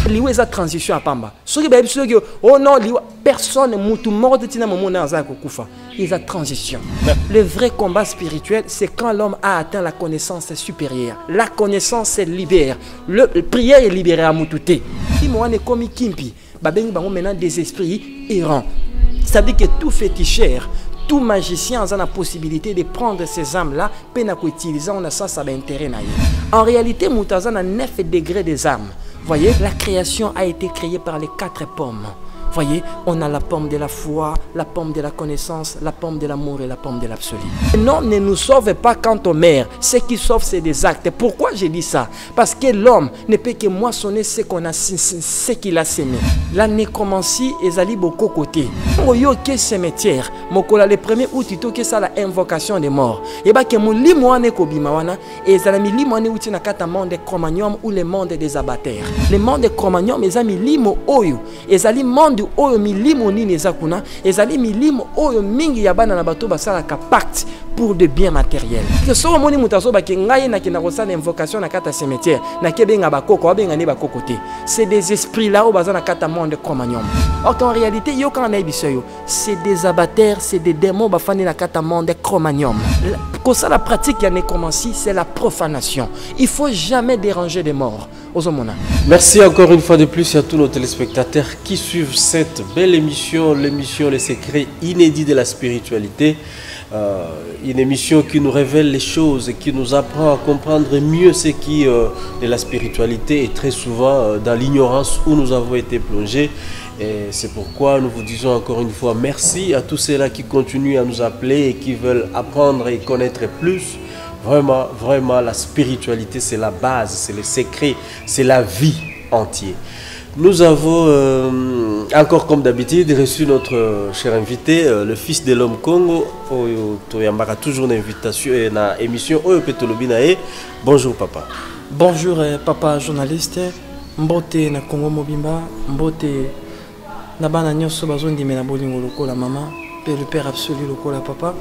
liwa eza transition à pamba soki ba biso que oh non liwa personne mutu mort tina momona za kokufa eza transition. Le vrai combat spirituel c'est quand l'homme a atteint la connaissance supérieure. La connaissance libère. Le prière est libérée à mututé. Qui moi ne komi kimpi ba bengi bango maintenant des esprits errants. Ça veut dire que tout féticheur, tout magicien a la possibilité de prendre ces âmes-là, peine utiliser en sens ça intérêt. En réalité, Moutazan a 9 degrés des âmes. Voyez, la création a été créée par les 4 pommes. Voyez, on a la pomme de la foi, la pomme de la connaissance, la pomme de l'amour et la pomme de l'absolu. L'homme ne nous sauve pas quand on meurt. Ce qui sauve, c'est des actes. Pourquoi j'ai dit ça? Parce que l'homme ne peut que moissonner ce qu'on a, ce qu'il a semé. La nécromancie est allée beaucoup côté. Oyo ke cimetière, mokola le premier outito que ça la invocation des morts. Et bah que mon limoane kobimawana et zalami limoane outi na kata monde cromanium ou le monde des abatteurs. Le monde cromanium les amis limo oyo et zali monde oyo milimo nini ezakuna ezali milimo oyo mingi ya bana na bato basala ka pacte pour de biens matériels. Que so moni mutaso ba ke ngai na kina kosala invocation na kata cimetière na kebenga bakoko abenga ne bakokote. C'est des esprits là au bazana kata monde cromanium. Or qu'en réalité yo quand na bisoyo c'est des abatteurs, c'est des démons bafani na kata monde cromanium. Comme ça la pratique ya nécromancie c'est la profanation. Il faut jamais déranger des morts. Merci encore une fois de plus à tous nos téléspectateurs qui suivent cette belle émission, l'émission Les Secrets Inédits de la Spiritualité. Une émission qui nous révèle les choses, qui nous apprend à comprendre mieux ce qui est la spiritualité et très souvent dans l'ignorance où nous avons été plongés. Et c'est pourquoi nous vous disons encore une fois merci à tous ceux-là qui continuent à nous appeler et qui veulent apprendre et connaître plus. Vraiment, vraiment, la spiritualité, c'est la base, c'est le secret, c'est la vie entière. Nous avons encore, comme d'habitude, reçu notre cher invité, le fils de l'homme Congo. Il y a toujours une invitation et une émission. Bonjour, papa. Bonjour, papa journaliste. Mbote na Congo Mobimba, mbote na bana nyoso bazondi mena bolingo lokola maman, le père absolu lokola papa.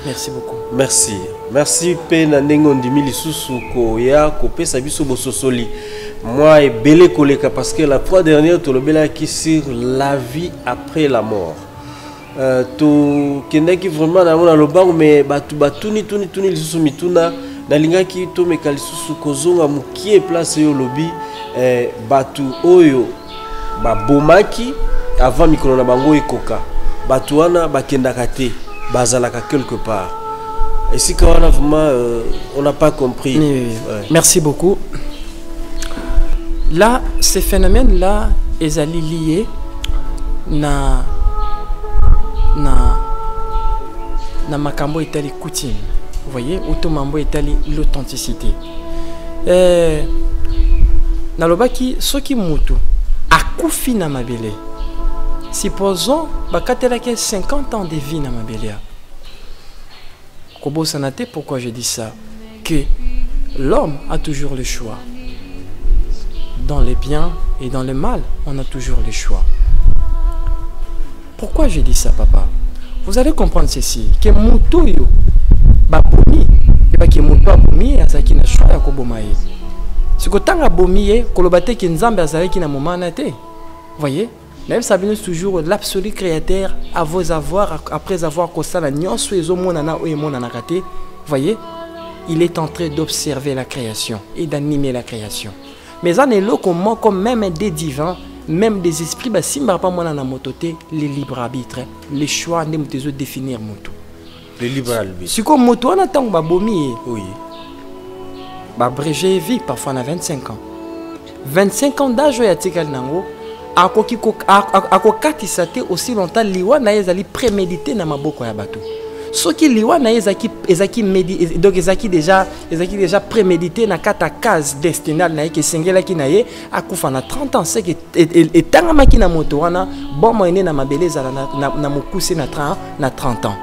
Merci beaucoup. Merci. Merci Pena Nengondi Milisusu Koya Kopé Sabiso Bososoli. Moi et Belé Koleka parce que la fois dernière tu l'as qui sur la vie après la mort. Tu kenda qui vraiment na mona lobango mais batuni lisusu mituna na linga ki to meka lisusu kozonga mukie place yo lobi batu oyo ba bomaki avant mikolo na bango ekoka. Batouana bakendakate bazalaka quelque part. Et si quand on a vraiment on n'a pas compris. Ouais. Merci beaucoup. Là, ces phénomènes là, ils allaient liés na makambo itali coutume. Vous voyez, automambo itali l'authenticité. Na lobaki soki mutu akufi na mabele. Supposons que 50 ans de vie dans ma bélia. Kobo Sanate, pourquoi je dis ça? Que l'homme a toujours le choix. Dans le bien et dans le mal, on a toujours le choix. Pourquoi je dis ça, papa? Vous allez comprendre ceci. Que Moutoyo, Baboumi, et pas que Moutou Baboumi, Azaki na choix à Kobomae. Ce que tant à Bomié, Kolobate qui nzambe Azaki na Momanate. Voyez? Même Sabine toujours l'absolu créateur après avoir constaté la nuance voyez, il est en train d'observer la création et d'animer la création. Mais en est là comme même des divins, même des esprits, bah si pas moi na mototé, les libres arbitres, les choix ne me définir moto. Les libres arbitres. Si comme moto on attend bah bomi. Oui. Bah brégé vie parfois on a 25 ans. 25 ans d'âge ya tikal nango. Akokatisa te aussi longtemps liwa na ezali prémédité na maboko ya bato. Soki liwa na ezaki médité donc ezaki déjà prémédité na kata case destinale na ke sengela ki na ye akufa na 30 ans c'est que etanga maki na moto wana bon moyenne na mabeleza na mokuse na 30 ans.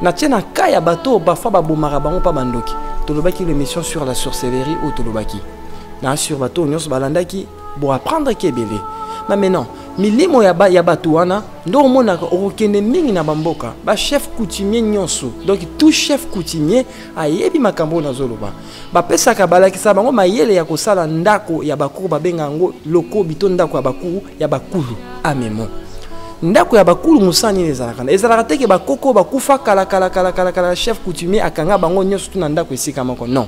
Na tiena ka ya bato bafa ba bomara bango pa bandoki. Tolobaki l'émission sur la sorcellerie ou tolobaki. Na sur bato nyos balandaki pour apprendre kebele. Mais maintenant, milimo ya bato wana ndo omonaka okokende mingi na bamboka ba chef coutumier nyonso. Donc tout chef coutumier ayebi makambo nazoloba bapesaka balakisa bango mayele ya kosala ndako ya bakuru babenga yango lokobi to ndako ya bakuru ya bakulu amemo. Ndako ya bakulu musani ezalaka te ke bakoko bakufa kala chef coutumier akanga bango nyonso tu na ndako esika moko. Non,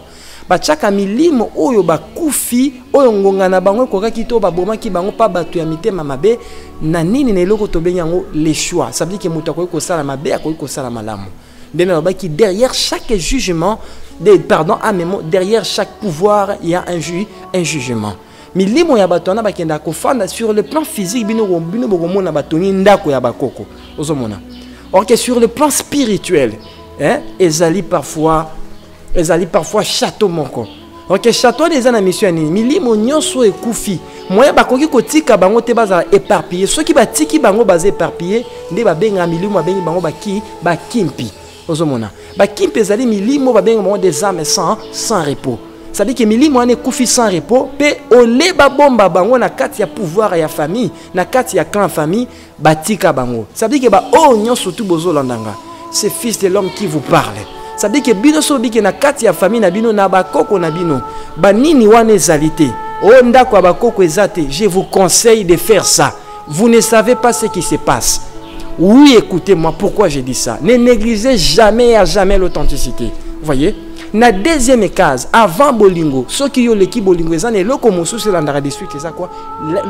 bachaka milimo oyo bakufi oyo ngonga na bango kokaki to babomaki bango pa bato ya mitema mabe na nini na eloko tobenga yango les choix. Ça veut dire que mutu akoki kosala mabe akoki kosala malamu. Ndenge nalobaki derrière chaque jugement derrière chaque pouvoir il y a un jugement. Milimo ya bato wana bakenda kofanda sur le plan physique bino bokomona batoni ndako ya bakoko ozomona. Or que sur le plan spirituel ezali parfois château moko. Ok, château des ana mission ni milimo nyonso ekufi moya bakoki kotika bango te baza éparpillé soki batiki bango baza éparpillé nde babenga milimo babengi bango bakimpi ozomona. Bakimpi ezali milimo babenga bango des âmes sans repos. Ça veut dire que milimo ane kufi sans repos pe oleba bomba bango na kati ya pouvoir ya famille na kati ya clan famille batika bango. Ça veut dire que ba nyonso tout bozolandanga c'est fils de l'homme qui vous parle. Ça veut dire que bino so biki na kati ya famille na bino na bakoko na bino banini wana ezalité o ndako ya bakoko ezate. Je vous conseille de faire ça. Vous ne savez pas ce qui se passe. Oui, écoutez-moi, pourquoi j'ai dit ça. Ne négligez jamais à jamais l'authenticité. Vous voyez, na deuxième case avant bolingo ceux qui ont l'équipe bolingo ezane loko mosusu landara de suite c'est quoi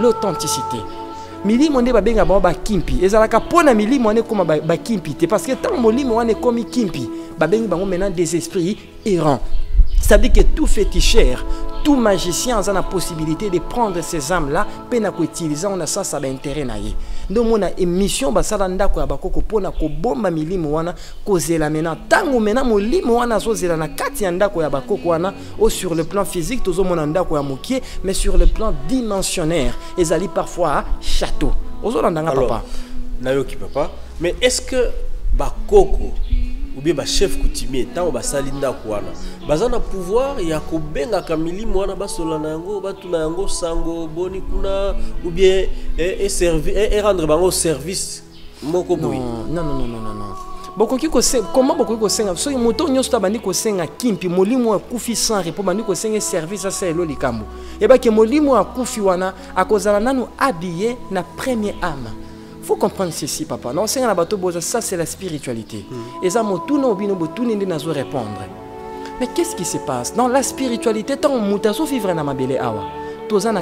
l'authenticité. Milimo nde babenga ba kimpi ezalaka pona milimo ane koma ba kimpi te parce que tant molimo ane komi kimpi babengi bango maintenant des esprits errants. Ça veut dire que tout féticheur, tout magicien a la possibilité de prendre ces âmes-là, pena ko utiliser on a ça ba intérêt na ye. Donc mon émission basala ndako ya bakoko pona ko bomba milimo wana ko zela maintenant tango maintenant molimo wana zo zela na kati ya ndako ya bakoko wana au sur le plan physique tozo mona ndako ya mokie mais sur le plan dimensionnaire ezali parfois château. Ozo landanga papa. Nayoki papa, mais est-ce que bakoko ou bien chef coutumier tant basali ndako wana bazana pouvoir ya kobenga kamilimo wana basolana yango batuna yango sango boni kuna ou bien et rendre bango service moko boyi? Non. Bokoki ko comment bokoki ko senga so moto nyonso tabandi ko senga kimpi molimo akufi sans repos bandi ko senga service à selo likambo et ba ke molimo akufi wana akozala nanu habillé na première âme. Faut comprendre ceci, papa. Non, c'est un bateau boza, ça c'est la spiritualité. Et ça, mon tout non bino tout n'est pas répondre. Mais qu'est-ce qui se passe? Dans la spiritualité, tant on mutaso vivre na mabele awa. Tozana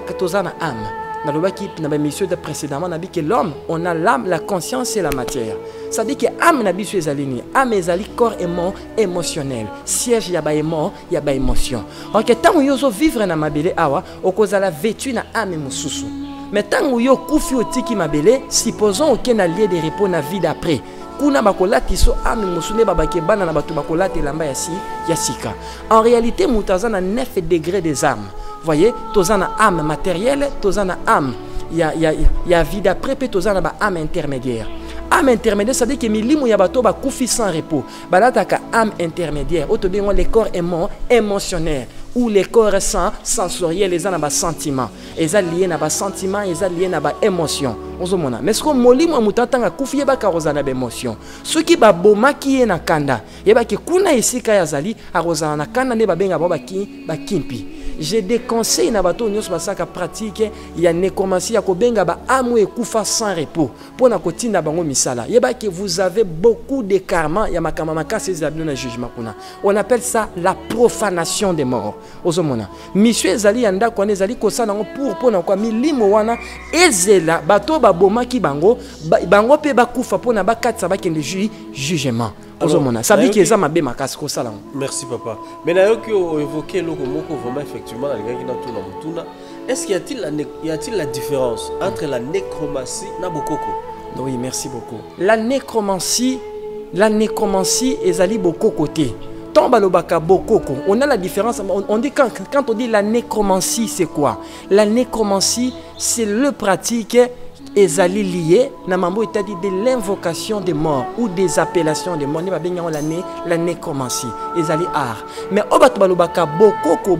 âme. Dans le baki, dans la mission de précédemment, on a dit que l'homme, on a l'âme, la conscience et la matière. Ça dit que âme n'a bisu ezalini. Âme ezali corps émotionnel. Siège yaba émo, yaba émotion. Donc tant on vivre na mabele awa, okozala vêtu na âme mususu. Mais tant que yo kufi otiki mabele, supposons aucun allié de repos na vie d'après. Kuna bakolati so ame musune babake bana na batu bakolati lamba ya sika. En réalité, mutazana 9 degrés des âmes. Voyez, tozana âme matérielle, tozana âme ya vie d'après, puis tozana ba âme intermédiaire. Âme intermédiaire, ça veut dire que milimo ya bato ba kufi sans repos. Balataka âme intermédiaire, auto bien les corps émotionnels ou les corps sensoriels, les ana ba sentiments. Ils sont liés na ba sentiments, ils sont liés na ba émotion. Ozomona. Mais ce que molimo mutatanga kufi ba karozana ba émotion. Ce qui ba boma ki na kanda, yeba ke kuna isika ya zali arozana na kanda ne ba benga ba kimpi. Je déconseille na bato nyos basaka pratique ya nécromancie ya kobenga ba amu ekufa sans repos pour na kotinda bango misala. Yeba que vous avez beaucoup de karma ya makama makasi ezabino na jugement kuna. On appelle ça la profanation des morts. Ozomona. Monsieur ezali yanda ko ezali kosana ngo pour na kwa milimo wana ezela bato ba bomaki bango bango pe bakufa pour na bakatsa bakende jugement. Ça veut dire que ça m'a bien makasi ko sala. Merci papa. Mais nayoki évoquer loko moko vraiment effectivement la gars qui na tuna mutuna. Est-ce qu'il y a-t-il la différence entre la nécromancie na bokoko? Oui, merci beaucoup. La nécromancie ezali bokoko te. Tombalobaka bokoko. On a la différence. On dit quand on dit la nécromancie, c'est quoi? La nécromancie, c'est le pratique ezali lié na mambo etadi de l'invocation des morts ou des appellations des morts. Ni ba benga la nécromancie ezali art. Mais obato balobaka bokoko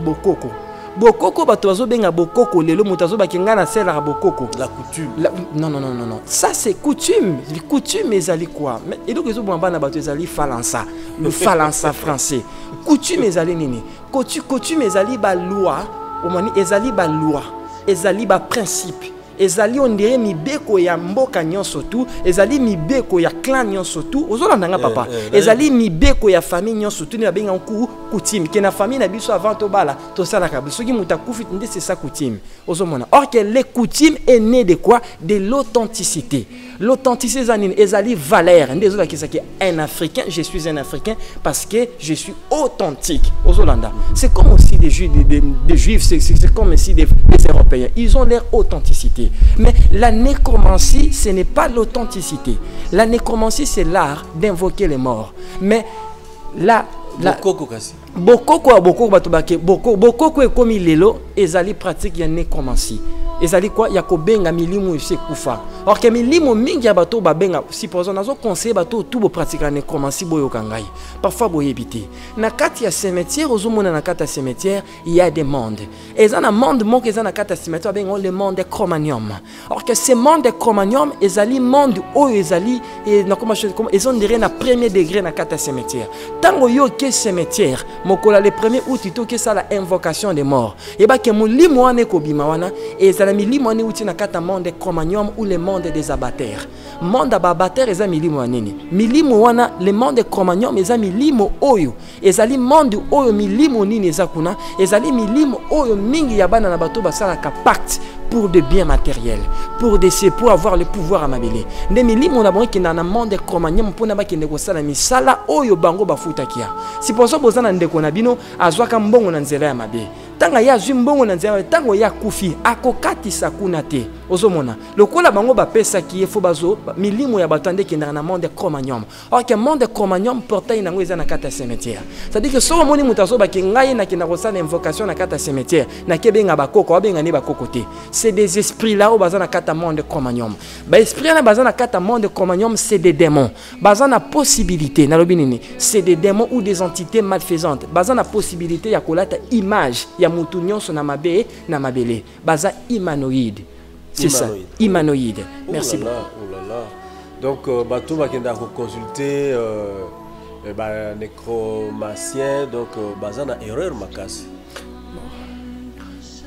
bokoko bato bazo benga bokoko lelo mutazo bakenga na sela bokoko la coutume non ça c'est coutume ezali quoi mais et donc ils ont bana bato ezali falansa le falansa français coutume ezali nini coutume ezali ba loi omani ezali ba loi ezali ba principe ezali on dirait mibeko ya mboka nyonso tu ezali mibeko ya clan nyonso tu ozolanda nga papa ezali mibeko ya famille nyonso tu ne babenga nku coutume ke na famille na biso avant to bala to sala ka biso ki mutakufi nde c'est ça coutume ozomona or que les coutumes est né de quoi de l'authenticité ezali valeur nde ezola ki saki un africain je suis un africain parce que je suis authentique ozolanda c'est comme aussi des juifs c'est comme aussi des européens ils ont leur authenticité. Mais la nécromancie, ce n'est pas l'authenticité. La nécromancie, c'est l'art d'invoquer les morts. Mais bokoko est comme lelo, ezali pratique ya nécromancie. Ezali quoi ya kobenga milimu se kufa. Or que milimu mingi ya bato babenga supposons nazo conseiller bato tout bo pratique la nécromancie boyo kangai. Parfois boye éviter. Na kati ya cimetière ozomona na kati ya cimetière il y a des mondes. Ezana monde moko ezana kati ya cimetière bengo le monde de chromanium. Or que ce monde de chromanium ezali monde oyo ezali na comment ils ont dirait na premier degré na kati ya cimetière. Tango yo ke cimetière mokola le premier août to ke ça la invocation des morts. Et ba ke mulimu wane ko bima wana ezala milimu wane uti na kata monde de chromanium ou le monde des abatteurs. Monde abatteurs eza milimu wanini. Milimu wana le monde de chromanium eza milimu oyo. Ezali monde oyo milimu nini eza kuna. Ezali milimu oyo mingi ya bana na bato basala ka pacte pour de biens matériels, pour avoir le pouvoir à mabele. Ne milimu na bon ki na monde de chromanium pona ba ki ndeko sala misala oyo bango bafuta kia. Si poso bozana ndeko na bino azwaka mbongo na nzela ya mabe. Tanga ya zimbongo na nzela tango ya kufi akokati sakuna te ozomona lokola bango bapesa ki efo bazo milimo ya batande ki na monde chromanium or que monde chromanium portail nango eza na kata cimetière ça dit que so moni mutazo ba ki ngai na ki na kosala invocation na kata cimetière na kebenga bakoko abenga ne bakoko te c'est des esprits là au baza na kata monde chromanium ba esprit na baza na kata monde chromanium c'est des démons baza na possibilité na lobi nini c'est des démons ou des entités malfaisantes baza na possibilité ya kolata image ya mutu nyonso na mabe na mabele baza humanoïde. C'est ça, humanoïde. Merci beaucoup. Oh là là. Donc, bateau va consulter nécromancien, donc bazana erreur makasi.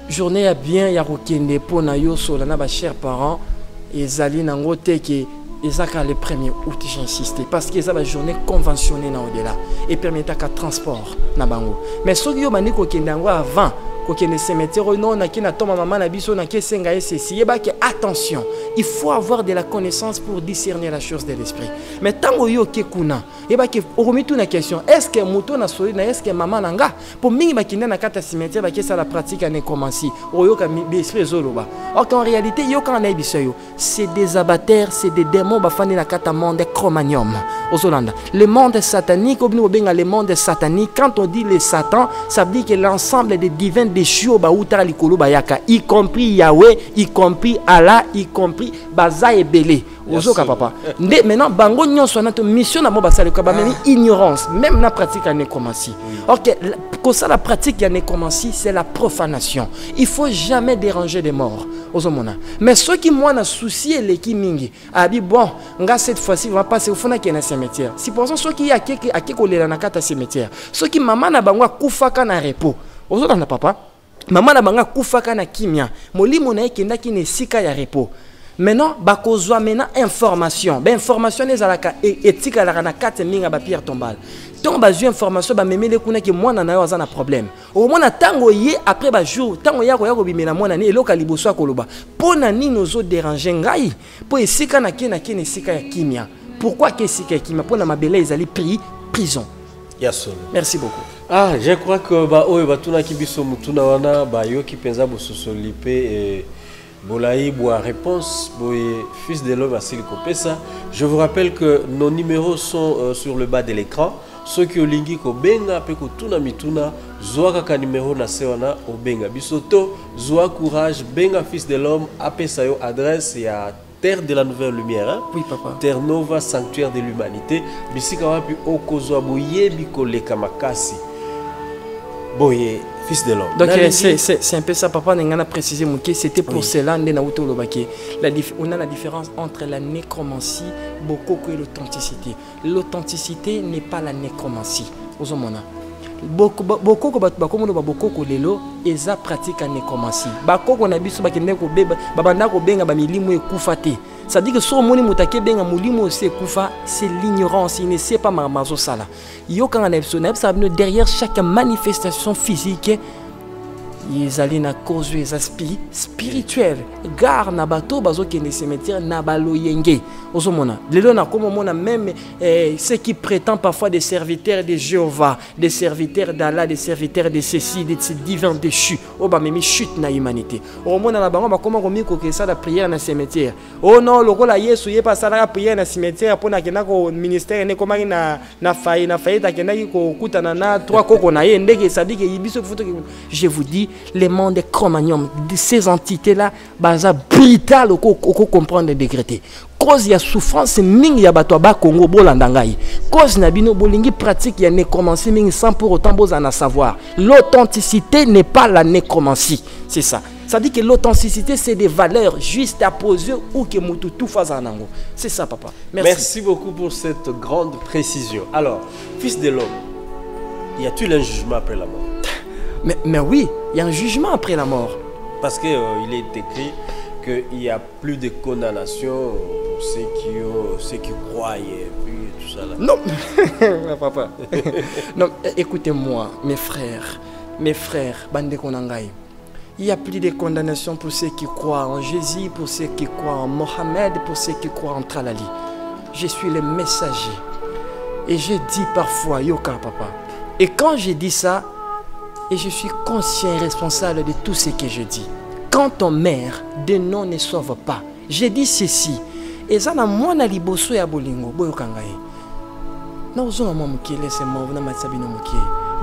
Journée à bien ya rokende pour na yo so na ba chers parents ezali nango te ke ezaka le 1er août j'insiste parce que ça va journée conventionnée na au-delà et permettre ka transport na bango. Mais soki yo bani ko kende ngo avant que les cimetières non na ki na toma maman na biso na ke senga esesi yeba que attention il faut avoir de la connaissance pour discerner la chose de l'esprit mais tango yo ke kuna yeba que oromitu na question est-ce que muto na soli na est-ce que maman nanga pour mingi bakina na kata cimetière ba ke ça la pratique a nécromancie oyo ka esprit zoloba or qu'en réalité yo kan na biso yo c'est des abatteurs c'est des démons ba fani na kata monde chromanium ozolanda le monde satanique obino benga le monde satanique quand on dit le satan ça veut dire que l'ensemble des divins déchus ba uta likolo bayaka y compris Yahweh y compris Allah y compris baza ebele ozoka papa nde maintenant bango nyonso na to mission na mo basale ka ba même ignorance même na pratique la nécromancie OK que ça la pratique la nécromancie c'est la profanation il faut jamais déranger les morts ozomona mais ceux qui moi na souci les qui mingi abi bon nga cette fois-ci va passer au fond na kena cimetière si pour ceux qui a ko lela na kata cimetière ceux qui maman na bango kufaka na repos ozolanda papa maman na banga kufaka na kimia molimo na ekenda ki ne sika ya repos maintenant bakozwa maintenant information ben information ezalaka etika la na kate minga ba pierre tombal donc ba information ba memele kuna ki mwana na yo azana problème au mona tango ye après ba jour tango ya ko bimela mwana ni eloka liboso akoloba pona nini ozo déranger ngai po esika na ne sika ya kimia pourquoi que sika ya kimia pona mabele ezali prison. Merci beaucoup. Ah, je crois que bah oh batuna kibiso mutuna wana ba yo ki penza bo sosolipe et bolaï boa réponse boye fils de l'homme asili kopesa. Je vous rappelle que nos numéros sont sur le bas de l'écran. Ceux qui olingi ko benga pe ko tuna mituna zoaka ka numéro na sewana o benga bisoto zoa courage benga fils de l'homme apesa yo adresse ya Terre de la Nouvelle Lumière, hein? Oui, papa. Terre Nova, sanctuaire de l'humanité. Bisika wapi okozwa boyebi koleka makasi. Boye, fils de l'homme. Donc c'est un peu ça, papa n'a précisé, c'était pour cela on a la différence entre la nécromancie et l'authenticité. L'authenticité n'est pas la nécromancie. Beaucoup lelo eza pratique à nécromancie. Bakoko na biso bakende ko beba babanda ko benga ba milimu ekufa te. Ça dit que so moni mutake benga mulimu se kufa, c'est l'ignorance, il ne sait pas mazo sala. Yo kanga na biso na biso derrière chaque manifestation physique ils allaient na cause des aspects spirituels. Gar na bato bazo kende cimetière na balo yenge. Ozomona. Lelo na comme mona même ceux qui prétendent parfois des serviteurs de Jéhovah, des serviteurs d'Allah, des serviteurs de ceci, de ces divins déchus. Oh ba memi chute na humanité. O mona na bango ba comment komi ko que ça la prière na cimetière. Oh non, lokola Yesu ye pas ça la prière na cimetière pour na kena ko ministère ne komaki na faillite ta kena ko kutana na trois koko na ye ndeke ça dit que yibiso photo. Je vous dis les mondes des Cro-Magnon, de ces entités-là, baza brutal au comprendre les décréter. Cause il y a souffrance, ming ya bato ba Congo bolandangai. Cause nabino bolingi pratique ya nécromancie ming sans pour autant bozana savoir. L'authenticité n'est pas la nécromancie, c'est ça. Ça dit que l'authenticité c'est des valeurs juste à poser ou que mutu tout fazanango. C'est ça papa. Merci. Merci beaucoup pour cette grande précision. Alors, fils de l'homme, y a-t-il un jugement après la mort? Mais oui, il y a un jugement après la mort. Parce qu'il est écrit qu'il n'y a plus de condamnation pour ceux qui croient et puis tout ça là. Non, papa. Non, écoutez-moi, mes frères, bande konangai. Il n'y a plus de condamnation pour ceux qui croient en Jésus, pour ceux qui croient en Mohamed, pour ceux qui croient en Tralali. Je suis le messager. Et je dis parfois, Yoka papa. Et quand je dis ça, et je suis conscient et responsable de tout ce que je dis. Quand ton mère, de non ne sauve pas. Je dis ceci. Et ça, moi, na liboso ya bolingo, boyo kangaye.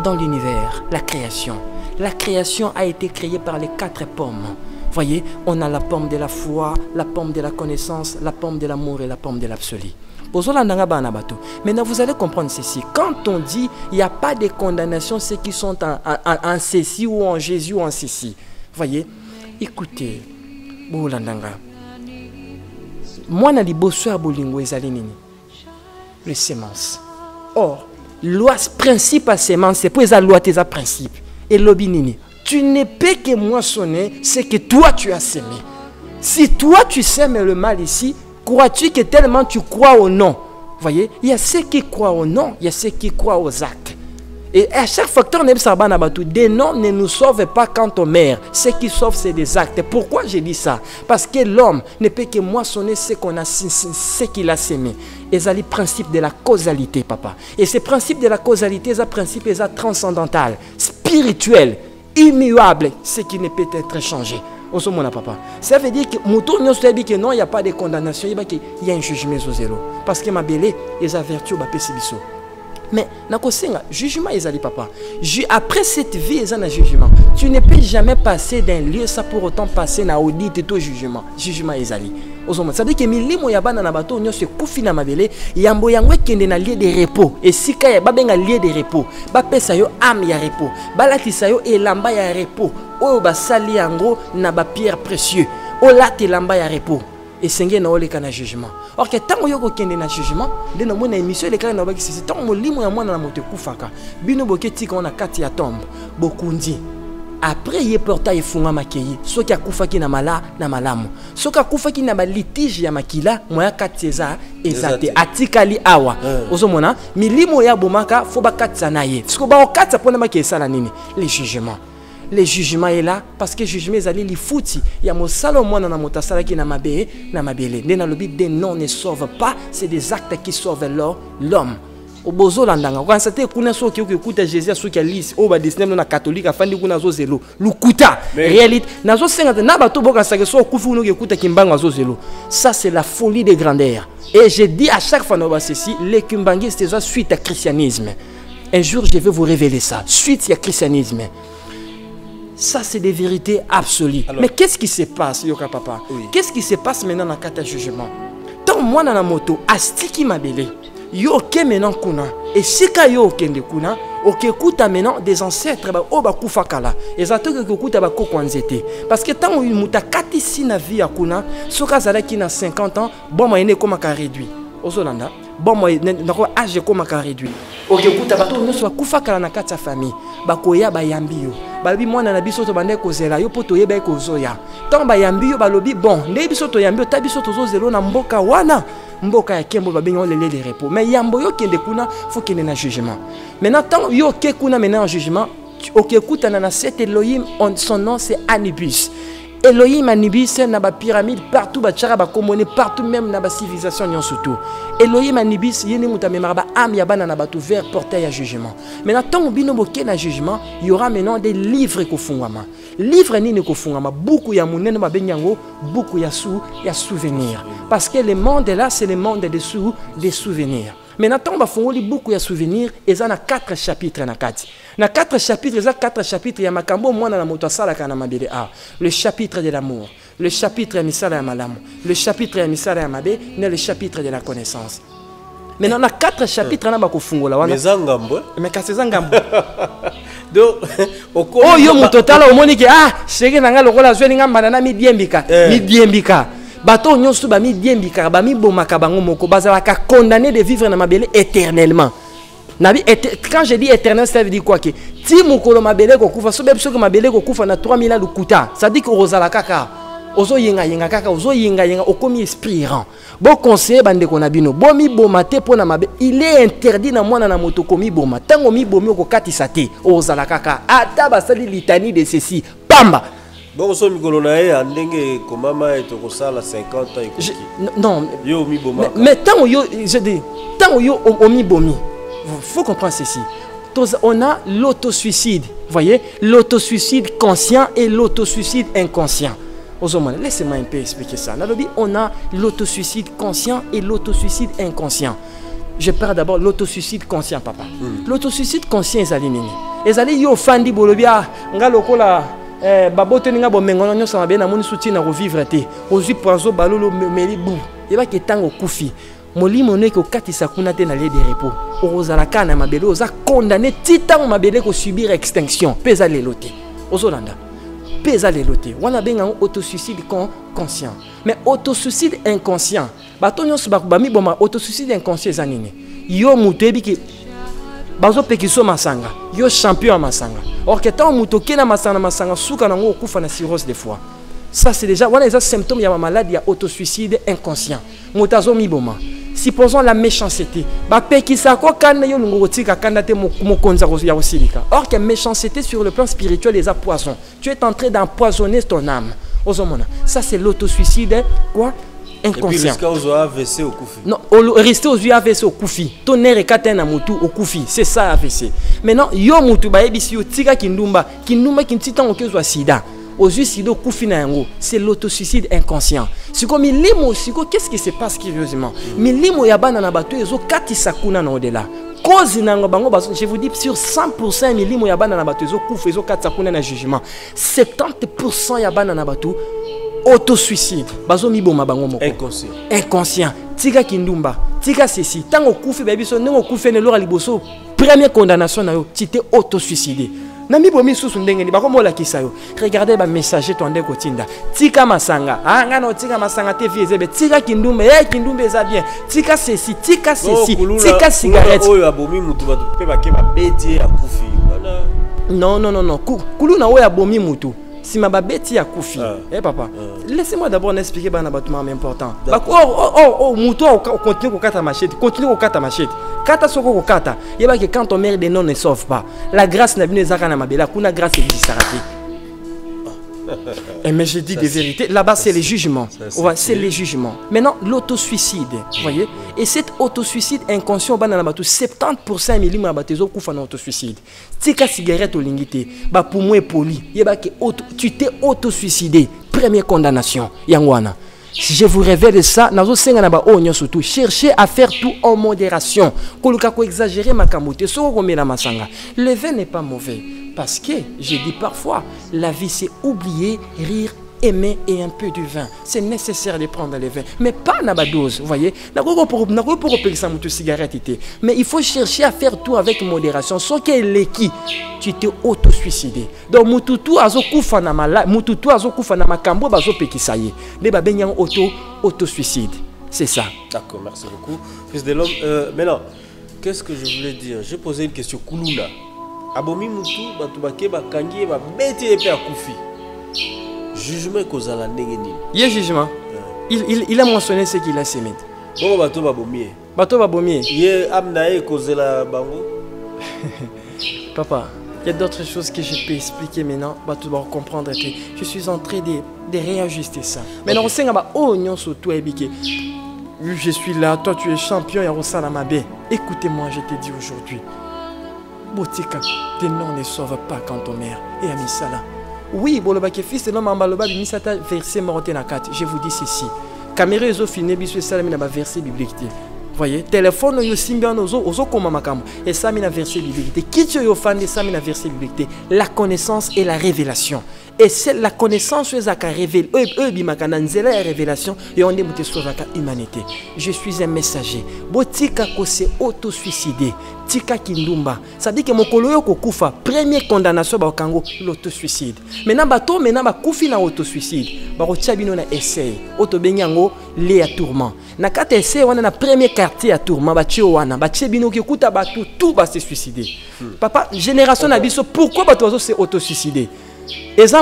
Dans l'univers, la création. La création a été créée par les 4 pommes. Voyez, on a la pomme de la foi, la pomme de la connaissance, la pomme de l'amour et la pomme de l'absolu. Maintenant, vous allez comprendre ceci. Quand on dit il n'y a pas de condamnation, ceux qui sont en ceci ou en Jésus ou en ceci. Voyez, écoutez, moi, je suis le sémence. Or, loi principe à sémence, c'est pour la loi tes principes. Et l'obinini, tu ne peux que moissonner ce que toi tu as sémé. Si toi tu sèmes le mal ici, crois-tu que tellement tu crois au nom? Voyez, il y a ceux qui croient au nom, il y a ceux qui croient aux actes. Et à chaque facteur, des noms ne nous sauvent pas quand on meurt. Ce qui sauve, c'est des actes. Pourquoi je dis ça? Parce que l'homme ne peut que moissonner ce qu'il a sémé. Et c'est le principe de la causalité, papa. Et ce principe de la causalité, c'est un principe transcendantal, spirituel, immuable, ce qui ne peut être changé. Papa. Ça veut dire que non, il n'y a pas de condamnation, il y a un jugement au zéro. Parce que ma belle, ils ont vertu au baptême. Mais jugement ezali papa. Après cette vie, il y a un jugement. Tu ne peux jamais passer d'un lieu sans pour autant passer dans audit et tout jugement. Jugement ezali. Ça veut dire que milimo ya bana na bato nyo se kufi na mabele yambo yangwe kende na lieu de repos. Et si kaya babenga lieu de repos, ba pesa yo âme ya repos, balatisa yo elamba ya repos. Oyo basali yango na ba pierre précieux. Olate elamba ya repos. Et c'est na oleka na jugement. Or que tant yoko kende na jugement, de na mona émission le kana na baki c'est tant molimo ya mwana na moto kufaka. Bino boketi ka na kati ya tombe. Bokundi. Après il portail funga makeyi. Soki akufaki na mala na malamu. Soki akufaki na ba litige ya makila, moya kati eza ezate atikali awa. Ozomona milimo ya bomaka fo ba katsa na ye. Siko ba okatsa pona makesa na nini? Les jugements. Le jugement est là parce que le jugement est allé li fouti. Il y a mon salomon na motasala qui na mabé na mabele. Dans le but des noms ne sauvent pas, c'est des actes qui sauvent l'homme. Au bozo landanga. Quand c'était kuna so ki okuta Jésus so ki alisi o ba disnem na catholique afandi kuna zo zelo. Lukuta réalité nazo senga na bato boka sake so kufu no ki okuta kimbanga zo zelo. Ça c'est la folie de grandeur. Et je dis à chaque fois no ba ceci, les kimbangistes c'est ça suite à christianisme. Un jour je vais vous révéler ça. Suite à christianisme. Ça, c'est des vérités absolues. Alors, mais qu'est-ce qui se passe, Yoka Papa? Oui. Qu'est-ce qui se passe maintenant dans le jugement? Tant moi, dans la moto, astiki ma belé, yoke maintenant kuna, Et si kayo kende kuna, okekuta maintenant des ancêtres ba o ba kufa kala. Ezato ke okuta ba kokwanzete. Parce que tant muta kati si na vie akuna, soka zala ki na 50 ans, bon moyenne comme ka réduit. Ozolanda, bon moyenne nako âge comme ka réduit. Okekuta bato nyonso ba kufa kala na kati ya famille. Ba koya ba yambi yo. Balobi mwana na biso to bande kozela yo poto yeba kozoya. Tant ba yambi yo balobi bon, nde biso to yambi yo ta biso to zozelo na mboka wana. Mboka ya kembo ba benyo lele les repos. Mais yambo yo kende kuna faut qu'il y ait un jugement. Maintenant tant yo ke kuna maintenant en jugement, okekuta na cet Elohim, son nom c'est Anubis. Elohim Anubis na ba pyramide partout ba tchara ba komone partout même na ba civilisation nyon surtout. Elohim Anubis yene muta memara ba am ya bana na ba tout vers portail à jugement. Maintenant tant bino boké na jugement, il y aura maintenant des livres ko fungama. Livre ni ne ko fungama beaucoup ya munene ba benyango, beaucoup ya souvenirs. Parce que le monde là c'est le monde des souvenirs. Maintenant tant ba fungoli beaucoup ya souvenirs et ça na 4 chapitres na kati. Na 4 chapitres, les 4 chapitres, il y a makambo mwana na moto sala kana mabele a. Le chapitre de l'amour, le chapitre ya misala ya malamu, le chapitre ya misala ya mabe, le chapitre de la connaissance. Maintenant na 4 chapitres na ba ko fungola wana. Mezangambo. Mais kaseza ngambo. Donc oh yo moto tala omoni ke shege nanga lokola zweni ngamba na mi diembika. Bato nyonso ba mi diembika ba mi bomaka bango moko bazalaka condamné de vivre na mabele éternellement. Quand je dis éternel, ça veut dire quoi? Si mukolo mabele ko kufa, so be biso ko mabele ko kufa na 3000 ans lukuta. Ça dit que rozala kaka. Ozo yenga kaka, ozo yenga okomi esprit errant. Bon conseil bande ko na bino. Bo mi bomate pona mabe, il est interdit na mwana na moto komi boma. Tango mi bomi ko katisa te, ozala kaka. Ata basali litanie de ceci. Pamba. Bon so mikolo na ye andenge ko mama eto ko sala 50 ans ekoki. Non. Yo mi boma. Mais tango yo je dis, tango yo omi bomi. Il faut comprendre ceci. On a l'autosuicide. Vous voyez? L'autosuicide conscient et l'autosuicide inconscient. Laissez-moi un peu expliquer ça. On a l'autosuicide conscient et l'autosuicide inconscient. Je parle d'abord de l'autosuicide conscient, papa. L'autosuicide conscient, ils allaient nini. Ils allaient yo fandi bolobia. Nga lokola babote ninga bomengono nyosa mabe na moni soutien na revivre te. Ozi poiso balolo meli bou. Eba ke tango kufi. Molimo ne ko katisa kuna te na lieu de repos. Ozalaka na mabele oza condamné titan mabele ko subir extinction. Pesa lelote. Ozolanda. Pesa lelote. Wana benga autosuicide conscient. Mais autosuicide inconscient. Bato nyonso bakubami boma autosuicide inconscient zanini. Yo mutebi ki bazo pekiso masanga. Yo champion masanga. Or que tant muto kena masanga suka nango okufa na cirrhose des foies. Ça c'est déjà voilà les symptômes ya maladie ya autosuicide inconscient. Mutazo miboma. Supposons la méchanceté. Or que méchanceté sur le plan spirituel est à poison. Tu es en train d'empoisonner ton âme. Ça c'est l'autosuicide quoi? Inconscient. Et puis AVC au koufi. Non, rester aux yeux AVC au koufi. Ton air est caté na mutu au koufi. C'est ça AVC. Maintenant, yo mutu ba ebisi yo tika kindumba kintitan okezwa sida. Aux yeux sido koufi na yango, c'est l'autosuicide inconscient. C'est comme milimo siko, qu'est-ce qui se passe curieusement? Milimo yabana na bato ezo katisa kuna na odela. Cause nango bango baso, je vous dis sur 100% milimo yabana na bato ezo koufi ezo katisa kuna na jugement. 70% yabana na bato autosuicide. Bazo miboma bango moko. Inconscient. Inconscient. Tika kindumba, tika ceci. Tango koufi babiso nengo koufi ne lora liboso. Première condamnation na yo, tu t'es autosuicidé. Nami bomi susu ndenge ni bako la kisayo. Regardez ba messager tonde kotinda. Tika masanga. Ah ngano tika masanga te viezebe. Tika kindumbe, kindumbe za bien. Tika ceci, tika ceci. Tika cigarette. Oyo abomi mutu ba pe ba ke ba beti ya kufi. Non. Kulu na oyo abomi mutu. Si ma babeti ya kufi. Papa. Laissez-moi d'abord expliquer bana batuma important. Mutu continue ko kata machete, continue ko kata machete. Kata soko ko kata. Yeba que quand on meurt des noms ne sauve pas. La grâce n'a bien ezaka na mabela, kuna grâce existe raté. Mais je dis des vérités. Là-bas, c'est les jugements. C'est les jugements. Maintenant, l'autosuicide. Vous voyez? Et cet autosuicide inconscient, 70% milima batezo kufa na autosuicide. Tika cigarette au lingité. Ba pour moi poli. Tu t'es autosuicidé. Première condamnation. Yangwana. Je vous révèle ça. Cherchez à faire tout en modération. Exagérer ma kamote. Le vin n'est pas mauvais. Parce que, je dis parfois, la vie c'est oublier, rire aimer et un peu de vin. C'est nécessaire de prendre le vin, mais pas na ba dose, vous voyez. Pour ça cigarette, mais il faut chercher à faire tout avec modération. Sans qu'elle est qui, tu t'es auto-suicidé. Donc mututu azokufa na mala, mututu azokufa na makambo bazo pekisaye. Les babenya auto-suicide. C'est ça. D'accord, merci beaucoup. Fils de l'homme, maintenant, qu'est-ce que je voulais dire? J'ai posé une question. Kuluna. Abomi mutu, batubake, bakangi, babeti et père Koufi. Jugement kozala nengeni. Il y a jugement. Il a mentionné ce qu'il a semé. Bon, bato babomie. Bato babomie. Ye amnae kozela bango. Papa, il y a d'autres choses que je peux expliquer maintenant. Bato va comprendre que je suis en train de réajuster ça. Maintenant, on sait que on surtout habité. Je suis là, toi tu es champion et Rosala Mabé. Écoutez-moi, je te dis aujourd'hui. Botika, tes noms ne sauvent pas quand on meurt. Et Amisala. Oui, Bolobake fils de l'homme en baloba, Misata verset morté na 4. Je vous dis ceci. Caméra ezo fini biso salami na ba verset biblique. Voyez, téléphone yo simbi ozo koma makambo et ça mina verset biblique. Qui tu yo fan de ça mina verset biblique. La connaissance et la révélation. Et c'est la connaissance que ça révèle. La révélation et on est monté sur la humanité. Je suis un messager. Botika ko se auto-suicider. Tika kindumba. Ça dit que mon koloyo ko kufa. Première condamnation ba kango l'auto-suicide. Maintenant bato maintenant ba kufi na auto-suicide. Ba ko tchabino na essai. Auto benyango le ya tourment. Na kata essai wana na premier quartier ya tourment ba tchio wana. Ba tchebino ki kuta ba tout ba se suicider. Papa, génération na biso pourquoi bato zo se auto-suicider? Et ça,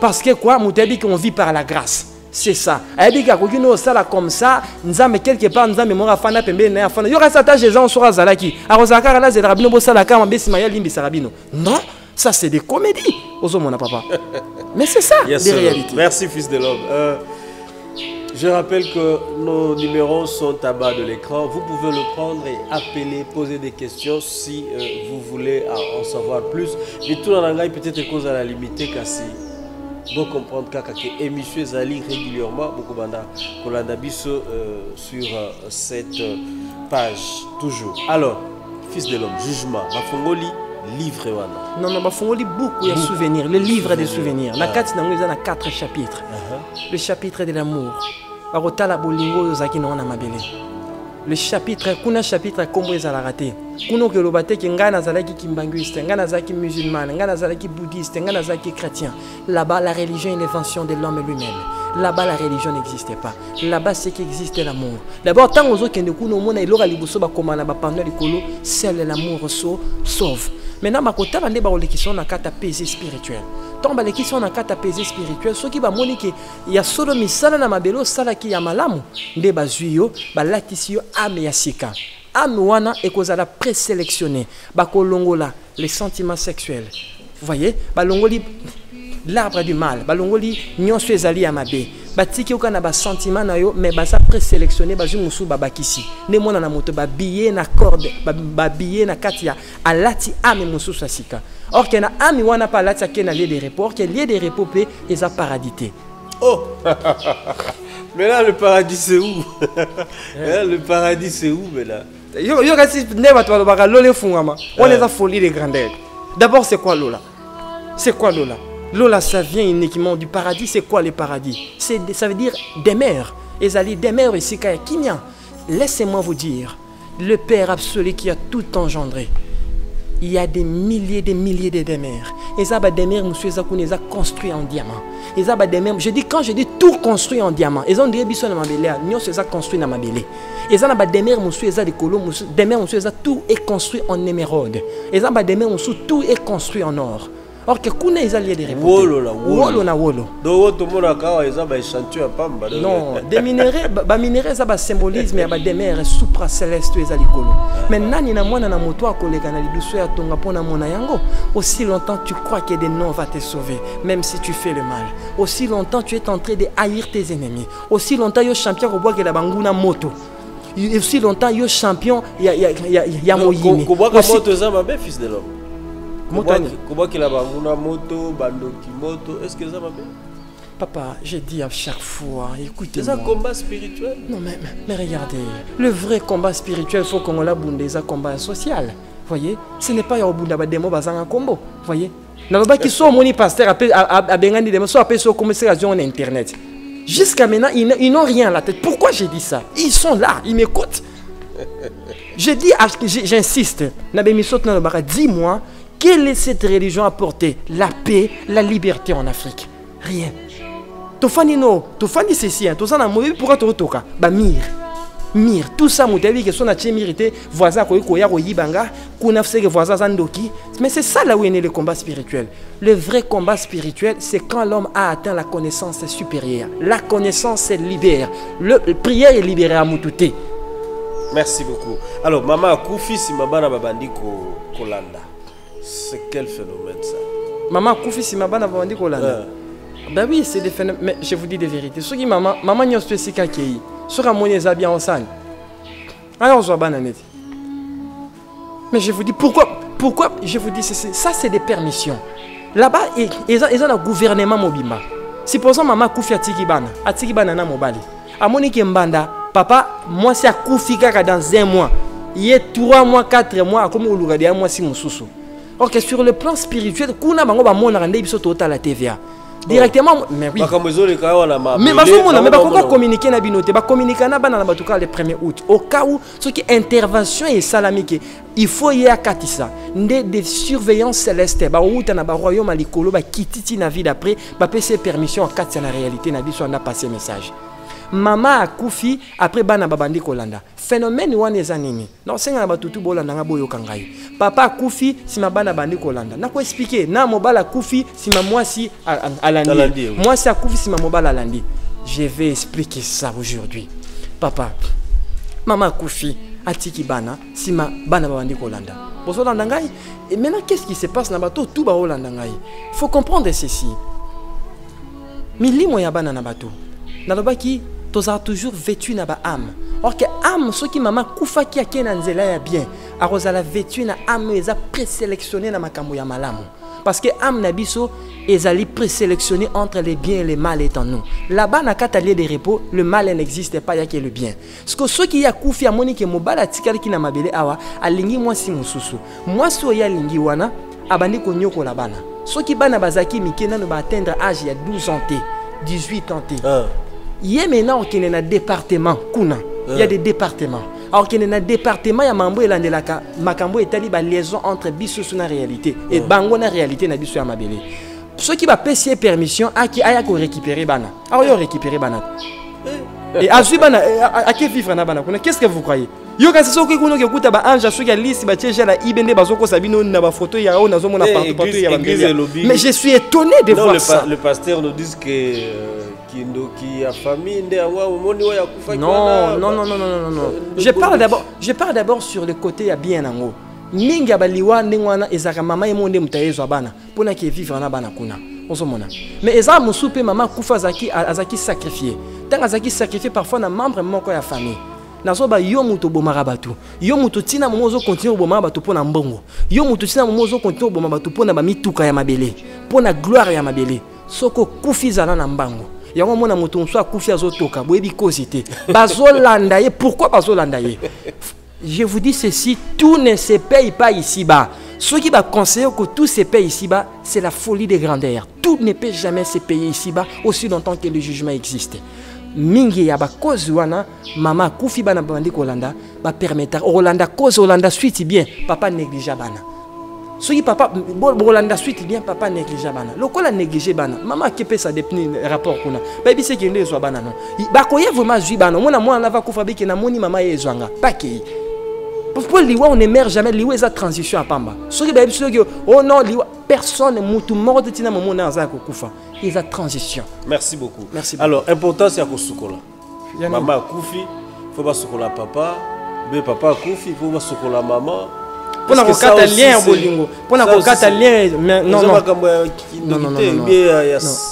parce que quoi, on vit par la grâce. C'est ça. Et puis, quand on a comme ça, nous avons quelque part, nous avons mémoire à faire, il y aura ça, les gens sont à Zalaki. Alors, Zakara, là, c'est le rabino, c'est la cam, non, ça, c'est des comédies. Mon papa. Mais c'est ça, yes, des réalités. Merci, fils de l'homme. Je rappelle que nos numéros sont à bas de l'écran. Vous pouvez le prendre et appeler, poser des questions si vous voulez en savoir plus. Mais tout en anglais, peut-être cause à la limite, car si vous comprenez que l'émission Zali régulièrement, beaucoup de sur cette page, toujours. Alors, fils de l'homme, jugement, la Fongoli, livre. Non, non, la Fongoli, beaucoup de souvenirs, le livre des souvenirs. La 4 chapitres. Le chapitre de l'amour. Le chapitre, kuna chapitre kombo ezala raté. Kuno ke lobate ke ngana zalaki kimbanguiste, ngana zaki musulman, ngana zalaki bouddhiste, ngana zaki chrétien. Là-bas la religion est l'invention de l'homme lui-même. Là-bas la religion n'existait pas. Là-bas c'est qu'existe l'amour. D'abord tant aux autres que kuno mona ilora liboso ba komana ba pendant likolo, seul l'amour sauve. Maintenant ma kota bande ba olekison na kata paix spirituelle. Tomba les qui sont en cas d'apaisé spirituel, ceux qui va moniquer, il y a solo misala na mabelo sala ki ya malamu, nde bazuyo, ba latisio ame ya sika. Ame wana ekozala présélectionné, ba kolongola les sentiments sexuels. Vous voyez, ba longoli l'arbre du mal, ba longoli nyonso ezali ya mabe. Ba tiki okana ba sentiment na yo, mais ba sa présélectionné ba musu ba bakisi. Ne mona na moto ba billet na corde, ba billet na katia, alati ame musu sa sika. Or qu'il y a un ami qui n'a pas là, qui a lieu de repos, qui a lieu de repos, et ça paradité. Oh. Mais là, le paradis, c'est où? Le paradis, c'est où, mais là? On les a folie de grandeur. D'abord, c'est quoi Lola? C'est quoi Lola? Lola, ça vient uniquement du paradis. C'est quoi le paradis? Ça veut dire des mers. Et ça dit des mers ici, Kinyan. Laissez-moi vous dire, le Père absolu qui a tout engendré. Il y a des milliers de mers. Et ça, des mers, monsieur, les a construits en diamant. Et ça, des mers, quand je dis tout construit en diamant, ils ont dit que ma belé, nous, c'est ça construit dans ma belé. Et ça, des mers, monsieur, des colos, des mers, monsieur, tout est construit en émeraude. Et ça, des mers, monsieur, tout est construit en or. Or que kuna ezali des réponses. Wolo na wolo. Donc tout le monde a quand ils ont échantillon à pamba. Non, des minéraux, ba minéraux ça ba symbolisme ya ba des mers supra céleste ezali kolo. Mais nani na mwana na moto akoleka na liduso ya tonga pona mona yango. Aussi longtemps tu crois que des noms va te sauver, même si tu fais le mal. Aussi longtemps tu es en train de haïr tes ennemis. Aussi longtemps yo champion ko bois que la banguna moto. Aussi longtemps yo champion ya moyini. Ko bois ka moto za mabe fils de l'homme. Comment qu'il a une moto, bandoki moto, est-ce que ça va bien? Papa, je dis à chaque fois, écoutez-moi. C'est un combat spirituel? Non, mais regardez, le vrai combat spirituel, il faut qu'on l'a bondé, c'est un combat social. Voyez, ce n'est pas un bunda des mots basant un combo. Voyez, Nalobaki so moni pasteur a bengandi de so appelé so communication en internet. Jusqu'à maintenant, ils n'ont rien à la tête. Pourquoi j'ai dit ça? Ils sont là, ils m'écoutent. Je dis, j'insiste, dis-moi, quelle est cette religion apportée? La paix, la liberté en Afrique. Rien. Tofani no, tofani ceci, tofani na pourquoi tu retoka? Bah mire, tout ça, moutavi que son a mérité, voisin koya yibanga, kunafse que voisin zandoki. Mais c'est ça là où est né le combat spirituel. Le vrai combat spirituel, c'est quand l'homme a atteint la connaissance supérieure. La connaissance libère. La prière est libérée à Moutouté. Merci beaucoup. Alors, maman Koufi, si mabana babandi kolanda, c'est quel phénomène ça? Maman Koufi, si mabana babandi kolanda. Ben oui, c'est des phénomènes. Mais je vous dis des vérités. Ce qui maman n'y a pas de kakei. Ce qui m'a dit bien en sang. Alors, je vais mais je vous dis pourquoi je vous dis ça, c'est des permissions. Là-bas, ils ont un gouvernement mobile. Si pour exemple maman Koufi atikibana na mobali. A Monique Mbanda, papa, moi c'est à Koufi kaka dans 1 mois. Il y a 3 mois, 4 mois, comme on l'a dit, 1 mois si mon sous. Ok, sur le plan spirituel, kuna bango ba mona rende biso total la TVA. Directement, mais oui. Mais pourquoi communiquer na binote? Ba communiquer na bana na batuka le 1er août. Au cas où ce qui intervention est salamique, il faut y a katisa. Des surveillance céleste. Ba outa na ba royaume alikolo ba kititi na vie d'après, ba pese permission en katia na réalité na biso na passer message. Maman a Koufi après bana babandi kolanda. Phénomène wana ezanini. Non senga batutu bolanda nga boyo kangai. Papa Koufi si mabana bandi kolanda. Na ko expliquer na mobala Koufi si ma moi si alandi. Moi si a Koufi si ma mobala alandi. Je vais expliquer ça aujourd'hui. Papa, maman Koufi atiki bana si ma bana bandi kolanda. Bozolanda ngai. Et maintenant qu'est-ce qui se passe na bato tout ba olanda ngai. Il faut comprendre ceci. Milimo ya bana na bato. Nalobaki tu as toujours vêtu na ba âme. Or que âme, ce qui maman Koufa qui a ken anzela ya bien, a rozala vêtu na âme eza présélectionné na makambo ya malamu. Parce que âme na biso ezali présélectionné entre les biens et les mal est en nous. Là-bas na katalier de repos, le mal n'existe pas, il y a que le bien. Parce que ceux qui a Koufi a moni ke mobala tikali ki na mabele awa, alingi moi si mususu. Moi so ya lingi wana, abandi ko nyoko la bana. Ceux qui bana bazaki mikena no ba atteindre âge il y a 12 ans, 18 ans. Il y a maintenant qu'il y a un département. Il y a des départements. Alors qu'il y a un département, il y a mambo et l'andelaka. Makambo est allé la liaison entre biso sur la réalité et bango na réalité na biso ya mabele. Ceux qui va payer permission à qui aya ko récupérer bana. Alors yo récupérer bana. Et azu bana à qui vivre na bana. Qu'est-ce que vous croyez? Yo ka soko ki kuno ke kuta ba anja so ya lisi ba tieja la ibende bazoko sabino na ba photo ya o nazo mona partout ya ba. Mais je suis étonné de voir ça. Le pasteur nous dit que non. Je parle d'abord sur le côté ya bien nango. Minga baliwa ndengwana ezaka mama emonde mutayezo bana pona ki vivre na bana kuna. Osomona. Mais eza musupe mama kufa azaki sacrifié. Tant azaki sacrifié parfois na membre moko ya famille. Nazoba yo muto bomara batu. Yo muto tina mozo continue bomara batu pona mbongo. Yo muto tina mozo continue bomara batu pona ba mituka ya mabele. Pona gloire ya mabele. Soko kufi zana na mbango. Yango mona moto nso akufi azotoka boyebi kozité bazolanda ye. Pourquoi bazolanda ye? Je vous dis ceci, tout ne se paye pas ici-bas. Ceux qui va conseiller que tout se paye ici-bas, c'est la folie des grandeurs. Tout ne peut jamais se payer ici-bas aussi longtemps que le jugement existe. Mingi ya ba cause wana mama kufi bana bandi kolanda ba permettre Rolanda cause Rolanda suite bien papa néglige bana. Soki papa Rolanda suite bien papa néglige bana. Lokola néglige bana maman kepe ça depuis rapport kuna. Baby c'est kende zo bana non. Ba koye vraiment jui bana. Mona va kufa biki na moni mama yezwanga. Paki. Pourquoi liwa on n'émerge jamais liwa eza transition à pamba. Soki baby soki oh non liwa personne mutu mort tina maman na za kufa. Ils ont transition. Merci beaucoup. Merci beaucoup. Alors, important c'est à Kosukola. Maman Koufi, il faut pas Sukola papa. Mais papa Koufi, il faut pas Sukola maman. Pour la carte lien bolingo. Pour la carte lien non.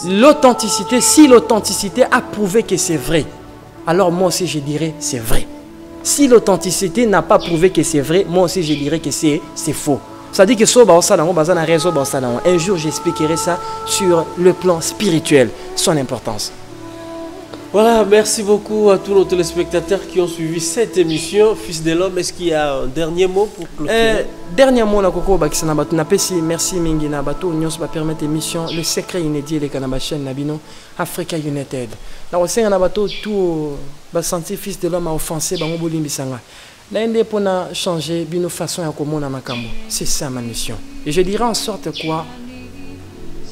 L'authenticité, si l'authenticité a prouvé que c'est vrai, alors moi aussi je dirais c'est vrai. Si l'authenticité n'a pas prouvé que c'est vrai, moi aussi je dirais que c'est faux. Ça dit que un jour j'expliquerai ça sur le plan spirituel, son importance. Voilà, merci beaucoup à tous nos téléspectateurs qui ont suivi cette émission Fils de l'homme. Est-ce qu'il y a un dernier mot pour clôturer? Dernier mot, merci Mingi na bato nyos ba permettre émission le secret inédit les kanaba chaîne Nabino Africa United. Na osenga na bato tout ba sentir Fils de l'homme a offensé ba ngoboli mbisanga. Na ende pona changer bino façon ya komona makambo. C'est ça ma mission. Et je dirais en sorte quoi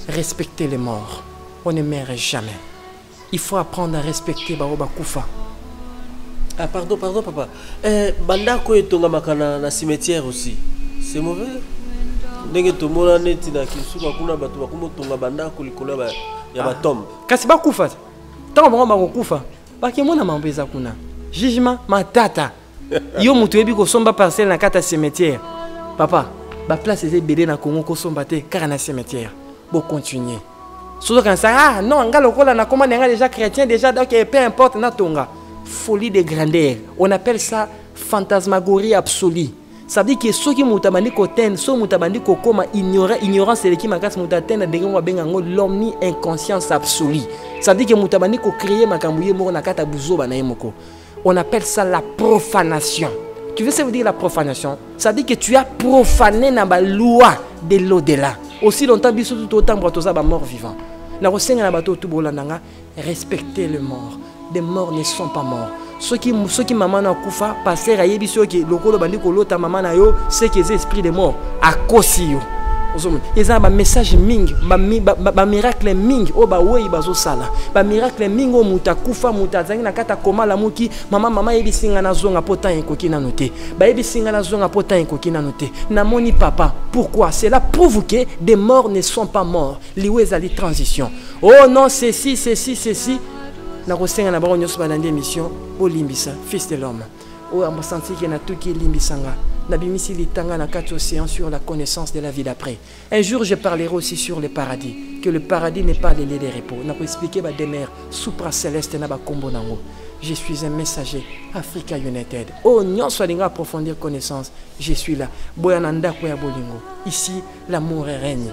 respecter les morts. On ne meurt jamais. Il faut apprendre à respecter Baroba Koufa. Ah, pardon, papa. Bandako et Tonga Makana na cimetière aussi. C'est mauvais. Ndenge to mona neti na kisuka kuna batu bakumo Tonga bandako likolo ya ba tombe. Kasi ba kufa. Tango bango ba kufa. Ba ki mona mambeza kuna. Jugement matata. Yo mutu ebi ko somba parcelle na kata cimetière. Papa, ba place eze bélé na Congo ko somba te car na cimetière. Bo continuer. Surtout quand ça, ah non, on a déjà chrétien, déjà, donc peu importe, on a tonga. Folie de grandeur. On appelle ça fantasmagorie absolue. Ça veut dire que ceux qui m'outabandi koten, ceux qui m'outabandi kokoma ignorance c'est qui magas moutaten de bengango l'omni inconscience absolue. Ça veut dire que m'outabandi ko créer makambouye moko na kata buzo banaye moko. On appelle ça la profanation. Tu veux ça veut dire la profanation? Ça veut dire que tu as profané na ba loi de l'au-delà. Aussi longtemps biso tout autant bratoza ba mort vivant. Na rosenga na bato tout bolandanga respecter les morts. Les morts ne sont pas morts. Ceux qui maman na kufa passer ayebi biso ki lokolo bandi ko lota maman na yo c'est que les esprits de mort à kosi yo. Ils ont un message ming, ba miracle ming, o ba wei bazo sala. Ba miracle ming o muta kufa muta zangi na kata koma la muki, mama yebi singa na zonga pota enkoki na noté. Ba yebi singa na zonga pota enkoki na noté. Na moni papa, pourquoi? Cela prouve que des morts ne sont pas morts. Liwe zali transition. Oh non, ceci. Na kosenga na ba nyos ba na émission o limbisa Fils de l'homme. O a senti que na tout qui limbisanga. Nabimisi litanga na 4 océans sur la connaissance de la vie d'après. Un jour, je parlerai aussi sur le paradis. Que le paradis n'est pas le lieu de repos. On a expliqué ba demeure supra-céleste na ba kombo nango. Je suis un messager Africa United. Oh, nyon soit approfondir connaissance. Je suis là. Boyananda koya bolingo. Ici, l'amour règne.